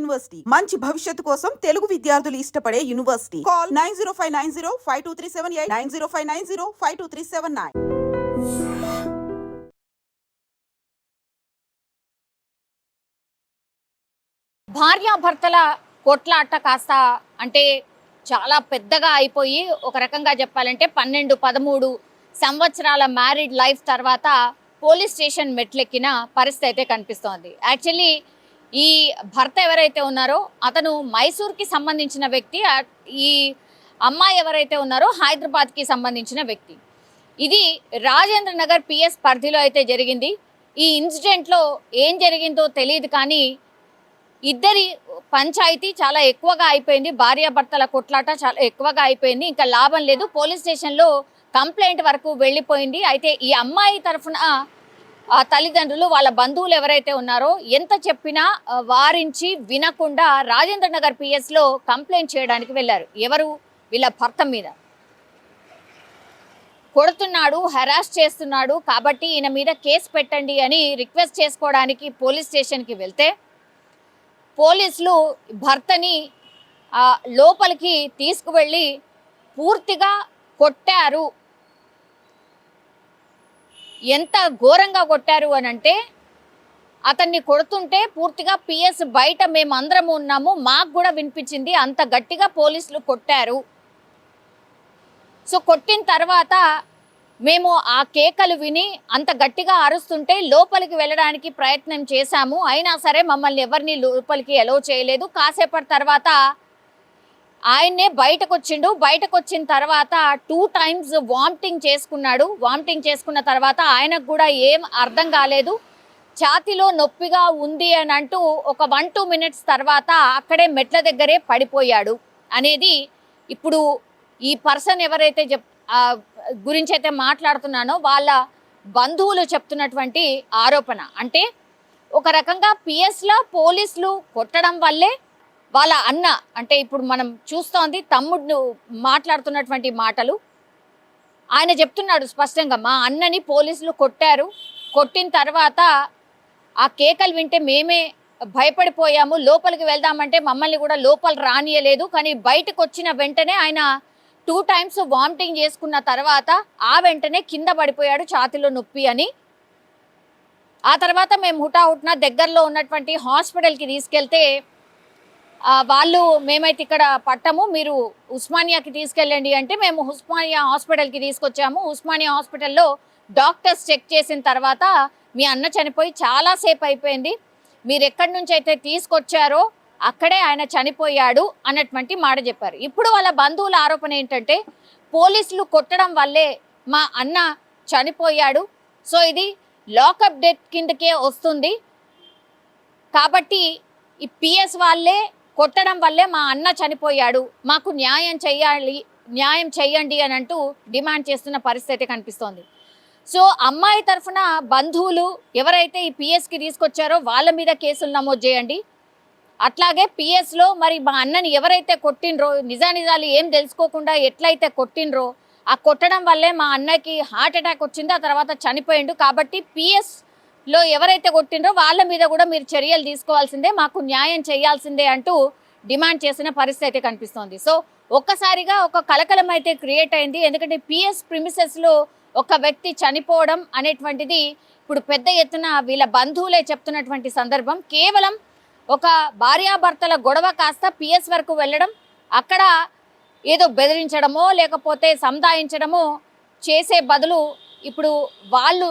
University మంచి భవిష్యత్తు కోసం తెలుగు విద్యార్థులు ఇష్టపడే యూనివర్సిటీ. కాల్ 9059052378 9059052379. భార్యాభర్తల కొట్లాట కాస్త అంటే చాలా పెద్దగా అయిపోయి ఒక రకంగా చెప్పాలంటే 12-13 సంవత్సరాల మ్యారీడ్ లైఫ్ తర్వాత పోలీస్ స్టేషన్ మెట్లెక్కిన పరిస్థితి అయితే కనిపిస్తోంది. యాక్చువల్లీ ఈ భర్త ఎవరైతే ఉన్నారో అతను మైసూర్కి సంబంధించిన వ్యక్తి, ఈ అమ్మాయి ఎవరైతే ఉన్నారో హైదరాబాద్కి సంబంధించిన వ్యక్తి. ఇది రాజేంద్ర నగర్ పిఎస్ పరిధిలో అయితే జరిగింది. ఈ ఇన్సిడెంట్లో ఏం జరిగిందో తెలియదు, కానీ ఇద్దరి పంచాయతీ చాలా ఎక్కువగా అయిపోయింది. భార్యాభర్తల కొట్లాట చాలా ఎక్కువగా అయిపోయింది. ఇంకా లాభం లేదు, పోలీస్ స్టేషన్లో కంప్లైంట్ వరకు వెళ్ళిపోయింది. అయితే ఈ అమ్మాయి తరఫున తల్లిదండ్రులు, వాళ్ళ బంధువులు ఎవరైతే ఉన్నారో ఎంత చెప్పినా వారించి వినకుండా రాజేంద్ర నగర్ పిఎస్లో కంప్లైంట్ చేయడానికి వెళ్ళారు. ఎవరు? వీళ్ళ భర్త మీద కొడుతున్నాడు, హెరాస్ చేస్తున్నాడు, కాబట్టి ఈయన మీద కేసు పెట్టండి అని రిక్వెస్ట్ చేసుకోవడానికి పోలీస్ స్టేషన్కి వెళ్తే పోలీసులు భర్తని లోపలికి తీసుకువెళ్ళి పూర్తిగా కొట్టారు. ఎంత ఘోరంగా కొట్టారు అని అంటే, అతన్ని కొడుతుంటే పూర్తిగా పిఎస్ బయట మేమందరం ఉన్నాము, మాకు కూడా వినిపించింది, అంత గట్టిగా పోలీసులు కొట్టారు. సో కొట్టిన తర్వాత మేము ఆ కేకలు విని అంత గట్టిగా అరుస్తుంటే లోపలికి వెళ్ళడానికి ప్రయత్నం చేశాము, అయినా సరే మమ్మల్ని ఎవరిని లోపలికి అలౌ చేయలేదు. కాసేపటి తర్వాత ఆయన్నే బయటకు వచ్చిండు. బయటకు వచ్చిన తర్వాత 2 times వామిటింగ్ చేసుకున్నాడు. వామిటింగ్ చేసుకున్న తర్వాత ఆయనకు కూడా ఏం అర్థం కాలేదు, ఛాతీలో నొప్పిగా ఉంది అని అంటూ ఒక 1-2 minutes తర్వాత అక్కడే మెట్ల దగ్గరే పడిపోయాడు అనేది ఇప్పుడు ఈ పర్సన్ ఎవరైతే గురించి అయితే మాట్లాడుతున్నానో వాళ్ళ బంధువులు చెప్తున్నటువంటి ఆరోపణ. అంటే ఒక రకంగా పిఎస్లో పోలీసులు కొట్టడం వల్లే వాళ్ళ అన్న, అంటే ఇప్పుడు మనం చూస్తోంది తమ్ముడు మాట్లాడుతున్నటువంటి మాటలు, ఆయన చెప్తున్నాడు స్పష్టంగా, మా అన్నని పోలీసులు కొట్టారు, కొట్టిన తర్వాత ఆ కేకలు వింటే మేమే భయపడిపోయాము, లోపలికి వెళ్దామంటే మమ్మల్ని కూడా లోపల రానియలేదు, కానీ బయటకు వచ్చిన వెంటనే ఆయన 2 times వామిటింగ్ చేసుకున్న తర్వాత ఆ వెంటనే కింద పడిపోయాడు, ఛాతీలో నొప్పి అని. ఆ తర్వాత మేము హుటాహుట్న దగ్గరలో ఉన్నటువంటి హాస్పిటల్కి తీసుకెళ్తే వాళ్ళు మేమైతే ఇక్కడ పట్టము, మీరు ఉస్మానియాకి తీసుకెళ్ళండి అంటే మేము ఉస్మానియా హాస్పిటల్కి తీసుకొచ్చాము. ఉస్మానియా హాస్పిటల్లో డాక్టర్స్ చెక్ చేసిన తర్వాత మీ అన్న చనిపోయి చాలాసేపు అయిపోయింది, మీరు ఎక్కడి నుంచి అయితే తీసుకొచ్చారో అక్కడే ఆయన చనిపోయాడు అన్నటువంటి మాట చెప్పారు. ఇప్పుడు వాళ్ళ బంధువుల ఆరోపణ ఏంటంటే పోలీసులు కొట్టడం వల్లే మా అన్న చనిపోయాడు, సో ఇది లాకప్ డెత్ కిందకే వస్తుంది, కాబట్టి ఈ పిఎస్ వాళ్ళే కొట్టడం వల్లే మా అన్న చనిపోయాడు, మాకు న్యాయం చేయండి అని అంటూ డిమాండ్ చేస్తున్న పరిస్థితి కనిపిస్తోంది. సో అమ్మాయి తరఫున బంధువులు ఎవరైతే ఈ పిఎస్కి తీసుకొచ్చారో వాళ్ళ మీద కేసులు నమోదు చేయండి. అట్లాగే పిఎస్లో మరి మా అన్నని ఎవరైతే కొట్టినరో, నిజానిజాలు ఏం తెలుసుకోకుండా ఎట్లయితే కొట్టినరో, ఆ కొట్టడం వల్లే మా అన్నకి హార్ట్ అటాక్ వచ్చింది, ఆ తర్వాత చనిపోయిండు, కాబట్టి పిఎస్లో ఎవరైతే కొట్టినరో వాళ్ళ మీద కూడా మీరు చర్యలు తీసుకోవాల్సిందే, మాకు న్యాయం చేయాల్సిందే అంటూ డిమాండ్ చేసిన పరిస్థితి కనిపిస్తోంది. సో ఒక్కసారిగా ఒక కలకలం అయితే క్రియేట్ అయింది. ఎందుకంటే పిఎస్ ప్రిమిసెస్లో ఒక వ్యక్తి చనిపోవడం అనేటువంటిది ఇప్పుడు పెద్ద ఎత్తున వీళ్ళ బంధువులే చెప్తున్నటువంటి సందర్భం. కేవలం ఒక భార్యాభర్తల గొడవ కాస్త పిఎస్ వరకు వెళ్ళడం, అక్కడ ఏదో బెదిరించడమో లేకపోతే సంధాయించడమో చేసే బదులు ఇప్పుడు వాళ్ళు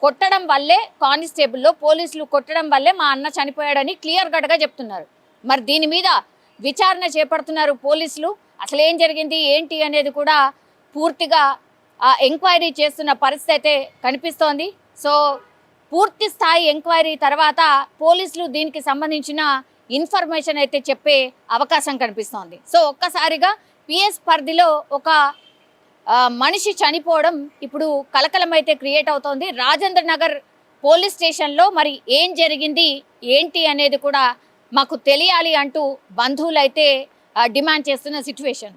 కొట్టడం వల్లే, కానిస్టేబుల్లో పోలీసులు కొట్టడం వల్లే మా అన్న చనిపోయాడని క్లియర్ కట్గా చెప్తున్నారు. మరి దీని మీద విచారణ చేపడుతున్నారు పోలీసులు. అసలు ఏం జరిగింది ఏంటి అనేది కూడా పూర్తిగా ఎంక్వైరీ చేస్తున్న పరిస్థితి అయితే కనిపిస్తోంది. సో పూర్తి స్థాయి ఎంక్వైరీ తర్వాత పోలీసులు దీనికి సంబంధించిన ఇన్ఫర్మేషన్ అయితే చెప్పే అవకాశం కనిపిస్తోంది. సో ఒక్కసారిగా పిఎస్ పరిధిలో ఒక మనిషి చనిపోవడం ఇప్పుడు కలకలం అయితే క్రియేట్ అవుతోంది. రాజేంద్ర నగర్ పోలీస్ స్టేషన్లో మరి ఏం జరిగింది ఏంటి అనేది కూడా మాకు తెలియాలి అంటూ బంధువులు అయితే డిమాండ్ చేస్తున్న సిచ్యువేషన్.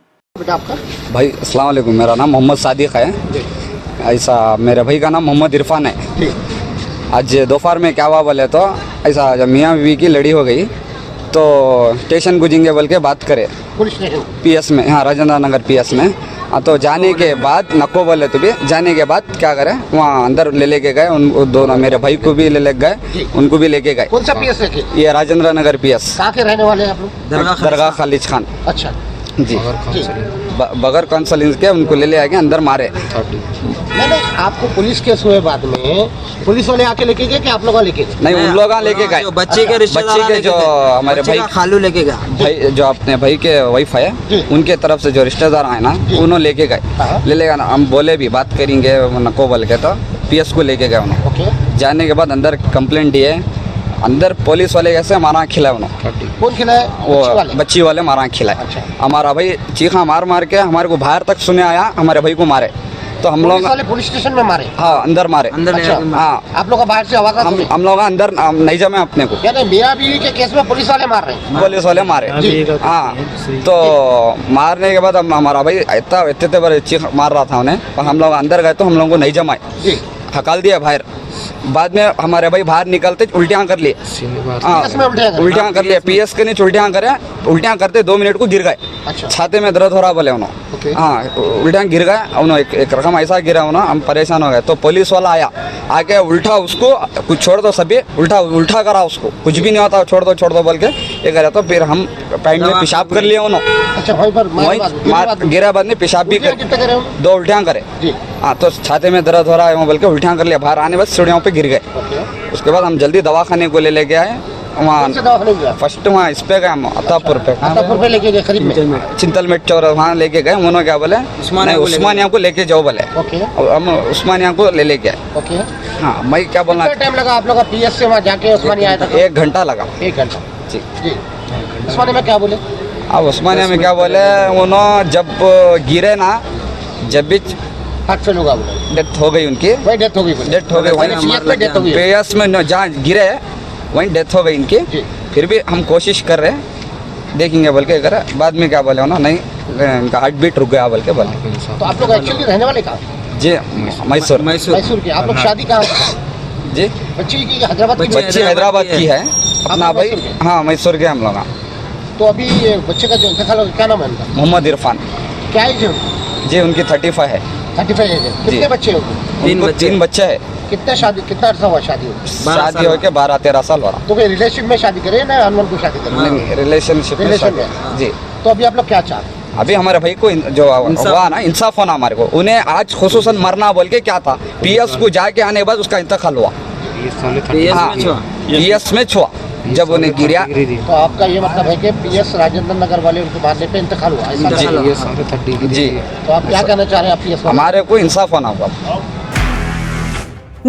भाई अस्सलाम वालेकुम, मेरा नाम मोहम्मद सादिक है। ऐसा मेरे भाई का नाम मोहम्मद इरफान है। आज दोपहर में क्या हुआ बोले तो ऐसा जब मियाँ बीवी की लड़ी हो गई तो स्टेशन गुजेंगे बोल के बात करे पुलिस स्टेशन पीएस में, हाँ राजेंद्र नगर पीएस में। हाँ, तो जाने के बाद नको बोले तो भी जाने के बाद क्या करे वहाँ अंदर ले लेके गए उन दोनों, मेरे भाई को भी ले गए, उनको भी लेके गए। कौन सा पीएस है? ये राजेंद्र नगर पीएस, कहाँ के रहने वाले हैं आप लोग? दरगाह खालिज खान अच्छा जी। जी। बगैर काउंसलिंग के उनको ले आके अंदर मारे। नहीं, आपको पुलिस केस हुए बाद में पुलिस वाले आके लेके गए कि आप लोग लेके गए? नहीं, उन लोग लेके गए। बच्चे के रिश्तेदार बच्चे के जो हमारे भाई खालू लेके गया, भाई जो अपने भाई के वाइफ जी। है उनके तरफ से जो रिश्तेदार आए ना उन्होंने लेके गए। हाँ। ले लेगा ना, हम बोले भी बात करेंगे नको बोल के, तो पीएस को लेके गए उन्होंने। ओके। जाने के बाद अंदर कंप्लेंट दिए, अंदर पुलिस वाले कैसे मारा खिलाए उन्होंने, कौन खिलाए? वो बच्ची वाले? बच्ची वाले मारा खिलाए। अच्छा। हमारा भाई चीखा मार मार के हमारे को बाहर तक सुने आया, हमारे भाई को मारे। तो हम लोग पुलिस वाले पुलिस स्टेशन में मारे? हाँ अंदर मारे। अंदर ले अच्छा। आके मारे। हाँ, आप लोग का बाहर से आवाज सुनी? हम लोग अंदर नहीं जमे अपने को, यानी मियाँ बीवी के केस में पुलिस वाले मार रहे हैं? पुलिस वाले मारे। जी। हाँ, तो मारने के बाद हमारा भाई इतना इतने बार चीख मार रहा था उन्हें, पर हम लोग अंदर गए तो हम लोगों को नहीं जमाए, जी। हकाल दिया बाहर। बाद में हमारे भाई बाहर निकलते उल्टियाँ कर लिए। हाँ, पीएस में उल्टियाँ कर? उल्टियाँ कर लिए, पीएस के नीचे उल्टियाँ करे, उल्टियाँ करते 2 मिनट को गिर गए। अच्छा। छाते में दर्द हो रहा बोले ओके। उन्होंने। हाँ, उल्टियाँ गिर गए उन्होंने, एक रकम ऐसा गिरा उन्होंने, हम परेशान हो गए। तो पुलिस वाला आया, आके उल्टा उसको कुछ छोड़ दो, सभी उल्टा उल्टा करा उसको, कुछ भी नहीं होता, छोड़ दो बोल के ये करे। तो फिर हम पैंट में पेशाब कर लिए उन्होंने, अच्छा, वहीं पर वहीं गिरा बाद में पेशाब भी उल्टियाँ कितने करे हो? 2 उल्टियाँ करे। जी। हाँ, तो छाते में दर्द हो रहा है वो बोल के उल्टियाँ कर लिया, बाहर आने बस सीढ़ियों पे गिर गए। ओके। उसके बाद हम जल्दी दवाखाने को ले गए आए वहाँ। कौन से दवाखाने गया? फर्स्ट वहाँ इस पे गए हम, अतापुर पे, अतापुर पे लेके गए करीब में? चिंतलमेट चौर वहाँ लेके गए। उन्होंने क्या बोले, उस्मानिया को लेके जाओ बोले। ओके। और हम उस्मानिया को ले गए। ओके। हाँ, मैं क्या बोलना, कितना टाइम लगा आप लोग का पीएस से वहाँ जाके उस्मानिया आया था? 1 घंटा लगा। 1 घंटा। जी। जी। उस्मानिया में क्या बोले? अब उस्मानिया में क्या बोले, उन्होंने जब गिरे ना, जब भी हाथ से लोग बोले डेथ हो गई उनकी, वही डेथ हो गई बोले? डेथ हो गई वहीं, पीएस में डेथ हो गई? पेयस में जहाँ गिरे वहीं डेथ हो गई इनकी। जी। फिर भी हम कोशिश कर रहे हैं, देखेंगे बोल के करे। बाद में क्या बोले उन्होंने, नहीं इनका हार्ट बीट रुक गया बोल के बोले। तो आप लोग एक्चुअली रहने वाले कहाँ? जी, मैसूर। मैसूर के। आप लोग शादी कहाँ? जी, बच्ची की हैदराबाद की? बच्ची हैदराबाद की है अपना भाई। मैसूर के? हाँ, मैसूर के हम लोग। तो अभी ये बच्चे का जो इंतकाल हो गया, क्या नाम है उनका? मोहम्मद इरफान क्या एज है? जी, उनकी 35 है। 35 एज है। कितने बच्चे हैं उनको? उनको 3 बच्चे है। कितना अर्सा हुआ शादी हो? शादी होके 12-13 साल हो रहा। तो कोई रिलेशन में शादी करे ना अनवन को शादी करे? नहीं, रिलेशनशिप में रिलेशन शादी। में। जी। तो अभी आप लोग क्या चाहते हैं? अभी हमारे भाई को जो हुआ ना, इंसाफ होना हमारे को। उन्हें आज खुसूसन मरना बोल के क्या था, पीएस को जाके आने के बाद उसका इंतकाल हुआ। हाँ, पीएस में छुआ जब उन्हें गिरा। तो आपका ये मतलब है कि पीएस राजेंद्र नगर वाले उनको मारने पे इंतकाल हुआ, ऐसा? जी, तो आप क्या कहना चाह रहे हैं पीएस? हमारे को इंसाफ होना होगा।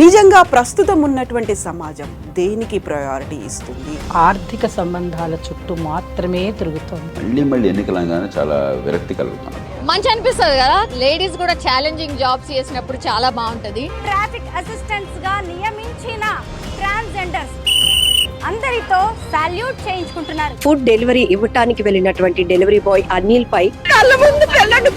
నిజంగా ప్రస్తుతం ఉన్నటువంటి సమాజం దేనికి ప్రయారిటీ ఇస్తుంది? ఆర్థిక సంబంధాల చుట్టూ మాత్రమే తిరుగుతోంది. మళ్ళీ ఎన్నికలంగానే చాలా విరక్తి కలుగుతున్నాను. మంచి అనిపిస్తుంది కదా, లేడీస్ కూడా ఛాలెంజింగ్ జాబ్స్ చేసినప్పుడు చాలా బాగుంటది. ట్రాఫిక్ అసిస్టెంట్స్ గా నియమించిన ట్రాన్స్జెండర్స్ అందరితో సాల్యూట్ చేయించుకుంటున్నారు. ఫుడ్ డెలివరీ ఇవ్వటానికి వెళ్ళినటువంటి డెలివరీ బాయ్ అనిల్ పై కళ్ళ ముందు పెళ్ళండి